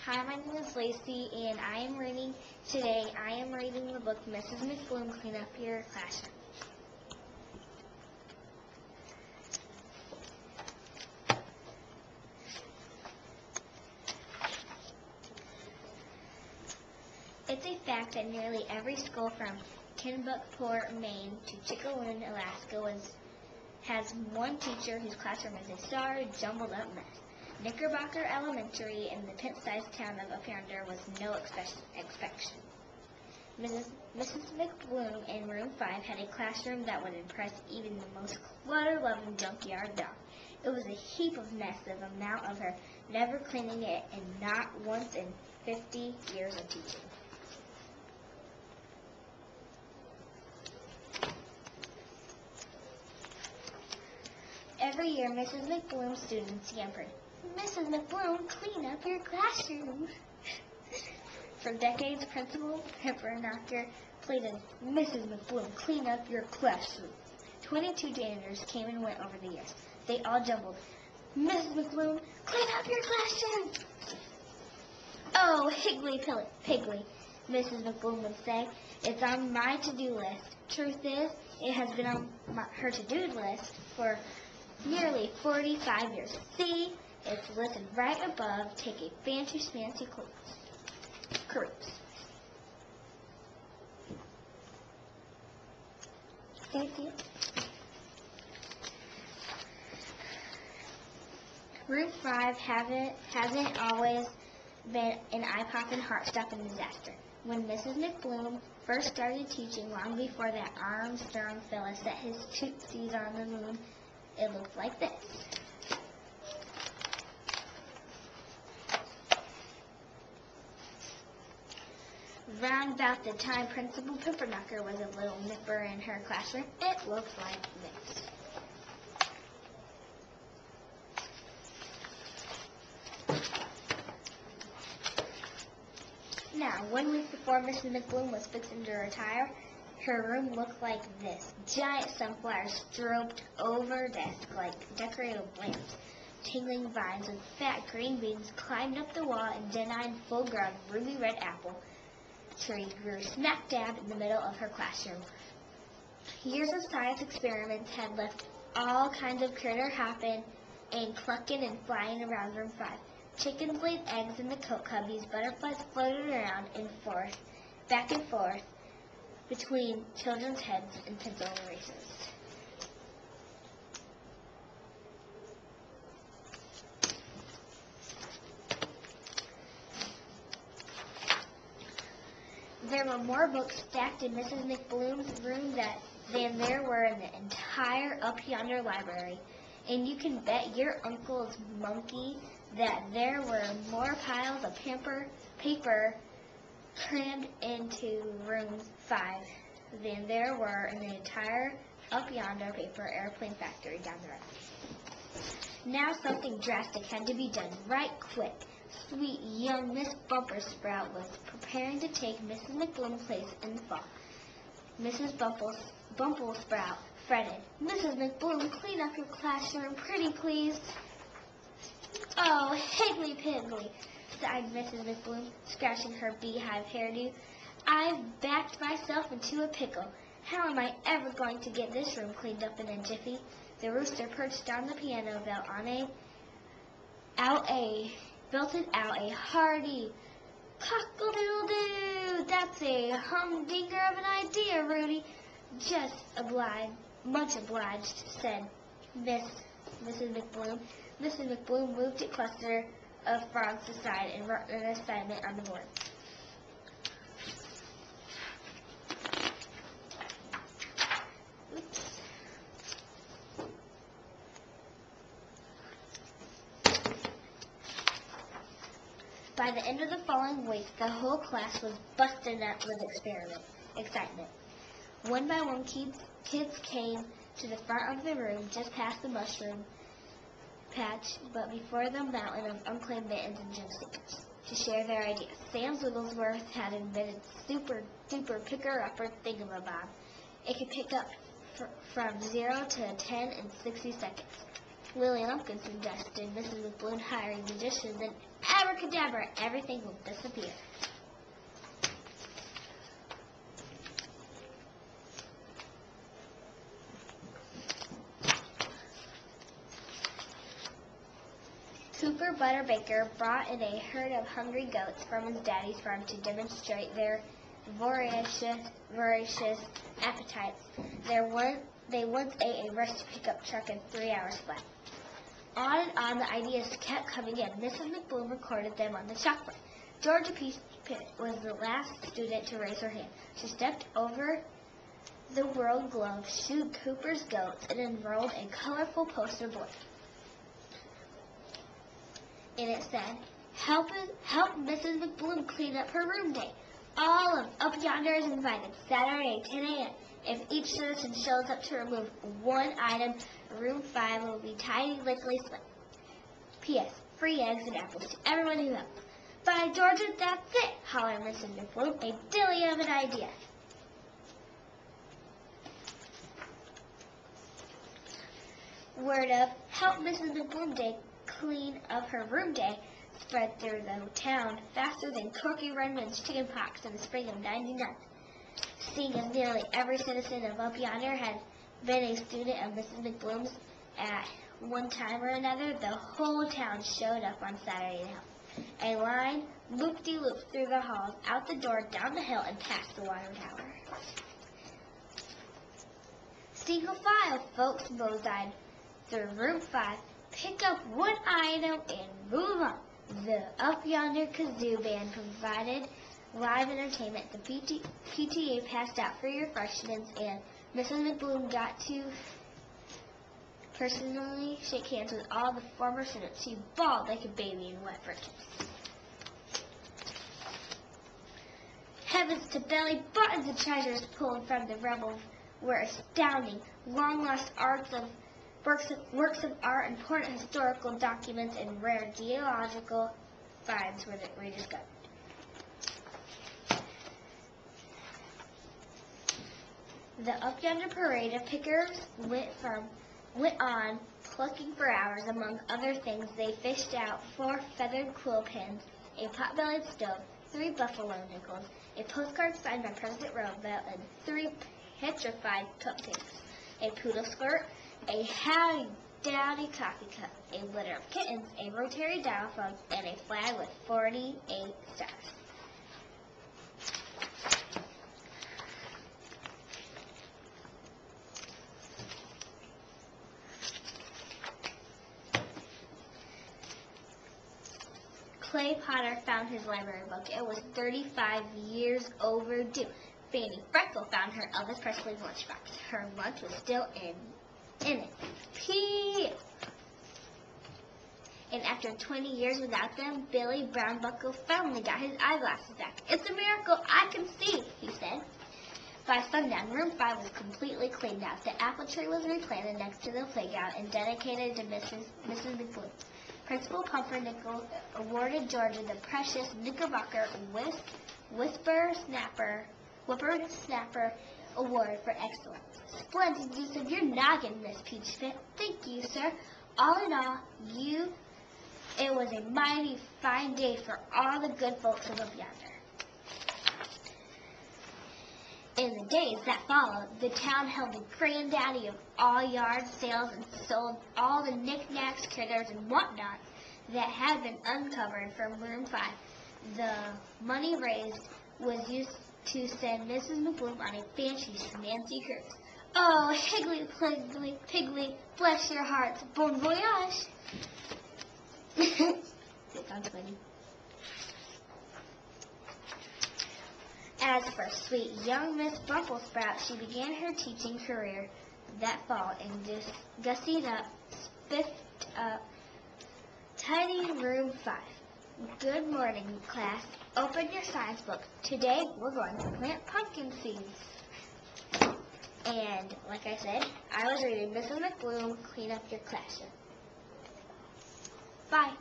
Hi, my name is Lacey, and I am reading the book Mrs. McBloom, Clean Up Your Classroom. It's a fact that nearly every school from Kennebunkport, Maine to Chickaloon, Alaska has one teacher whose classroom is a sorry, jumbled-up mess. Knickerbocker Elementary in the pint-sized town of up yonder was no exception. Mrs. McBloom in room 5 had a classroom that would impress even the most clutter-loving junkyard dog. It was a heap of mess, the amount of her never cleaning it, and not once in 50 years of teaching. Every year, Mrs. McBloom's students yampered, "Mrs. McBloom, clean up your classroom." For decades, Principal Pepperknocker pleaded, "Mrs. McBloom, clean up your classroom." 22 janitors came and went over the years. They all jumbled, "Mrs. McBloom, clean up your classroom." "Oh, Higgly-Piggly," Mrs. McBloom would say, "it's on my to-do list." Truth is, it has been on her to-do list for nearly 45 years. See, it's listed right above, "Take a fancy cruise." Thank you. Room 5 hasn't always been an eye-popping, heart-stopping disaster. When Mrs. McBloom first started teaching, long before that Armstrong fella set his tootsies on the moon, it looked like this. Round about the time Principal Pepperknocker was a little nipper in her classroom, it looked like this. Now, 1 week before Mrs. McBloom was fixing to retire, her room looked like this. Giant sunflowers strobed over desks like decorated lamps. Tingling vines with fat green beans climbed up the wall, and Denine full-grown ruby red apple tree grew smack dab in the middle of her classroom. Years of science experiments had left all kinds of critter hopping and clucking and flying around room 5. Chickens laid eggs in the coat cubbies, butterflies floated around and forth, back and forth, between children's heads and pencil erasers. There were more books stacked in Mrs. McBloom's room than there were in the entire up yonder library. And you can bet your uncle's monkey that there were more piles of paper crammed into room 5 than there were in the entire up yonder paper airplane factory down the road. Now something drastic had to be done right quick. Sweet young Miss Bumpersprout was preparing to take Mrs. McBloom's place in the fall. Mrs. Bumblesprout fretted, "Mrs. McBloom, clean up your classroom pretty please." "Oh, Higgly-Piggly," sighed Mrs. McBloom, scratching her beehive hairdo. "I've backed myself into a pickle. How am I ever going to get this room cleaned up in a jiffy?" The rooster perched on the piano belted out a hearty cock-a-doodle-doo. "That's a humdinger of an idea, Rudy." Much obliged," said Mrs. McBloom. Mrs. McBloom moved a cluster of frogs aside and wrote an assignment on the board. Oops. By the end of the following week, the whole class was busting up with excitement. One by one, kids came to the front of the room just past the mushroom patch, but before the mountain of unclaimed mittens and gym stickers, to share their ideas. Sam Wigglesworth had invented super-duper picker-upper thingamabob. It could pick up from 0 to 10 in 60 seconds. Lily Lumpkin suggested Mrs. McBloom hiring magicians, and abracadabra, everything will disappear. Cooper Butterbaker brought in a herd of hungry goats from his daddy's farm to demonstrate their voracious appetites. They once ate a rusty pickup truck in 3 hours flat. On and on the ideas kept coming in. Mrs. McBloom recorded them on the chalkboard. Georgia P. Pitt was the last student to raise her hand. She stepped over the world globe, shooed Cooper's goats, and enrolled a colorful poster board. And it said, help Mrs. McBloom clean up her room day. All of Up Yonder is invited, Saturday, 10 a.m. If each citizen shows up to remove one item, room 5 will be tidy, lickily swept. P.S. Free eggs and apples to everyone who helps. By Georgia, that's it, hollered Mrs. McBloom, a dilly of an idea. Word of help Mrs. McBloom day clean up her room day spread through the town faster than Corky Redmond's chicken pox in the spring of '99. Seeing as nearly every citizen of Up Yonder had been a student of Mrs. McBloom's at one time or another, the whole town showed up on Saturday to help. A line loop-de-loop through the halls, out the door, down the hill, and past the water tower. Single file, folks moseyed through room 5, pick up one item, and move on. The Up Yonder Kazoo Band provided live entertainment. The PTA passed out free refreshments, and Mrs. McBloom got to personally shake hands with all the former students. She bawled like a baby and wept for a kiss. Heavens to belly, buttons of treasures pulled from the rubble were astounding. Long-lost works of art, important historical documents, and rare geological finds were rediscovered. The Up Yonder parade of pickers went on, plucking for hours. Among other things, they fished out 4 feathered quill pens, a pot-bellied stove, 3 buffalo nickels, a postcard signed by President Roosevelt, and 3 petrified cupcakes, a poodle skirt, a howdy-dowdy coffee cup, a litter of kittens, a rotary dial phone, and a flag with 48 stars. Clay Potter found his library book. It was 35 years overdue. Fanny Freckle found her Elvis Presley's lunchbox. Her lunch was still in it. Pee! And after 20 years without them, Billy Brownbuckle finally got his eyeglasses back. It's a miracle I can see, he said. By sundown, room 5 was completely cleaned out. The apple tree was replanted next to the playground and dedicated to Mrs. McBloom. Principal Pumpernickel awarded Georgia the precious Knickerbocker Whippersnapper Award for excellence. Splendid use of your noggin, Miss Peachfit. Thank you, sir. All in all, it was a mighty fine day for all the good folks of Up Yonder. In the days that followed, the town held the granddaddy of all yard sales and sold all the knickknacks, critters, and whatnots that had been uncovered from room 5. The money raised was used to send Mrs. McBloom on a fancy, schmancy cruise. Oh, higgly, piggly, bless your hearts, bon voyage! That sounds funny. As for sweet young Miss Bumblesprout, she began her teaching career that fall and gussied up, spiffed up, tidy room 5. Good morning, class. Open your science book. Today, we're going to plant pumpkin seeds. And, like I said, I was reading Mrs. McBloom, Clean Up Your Classroom. Bye.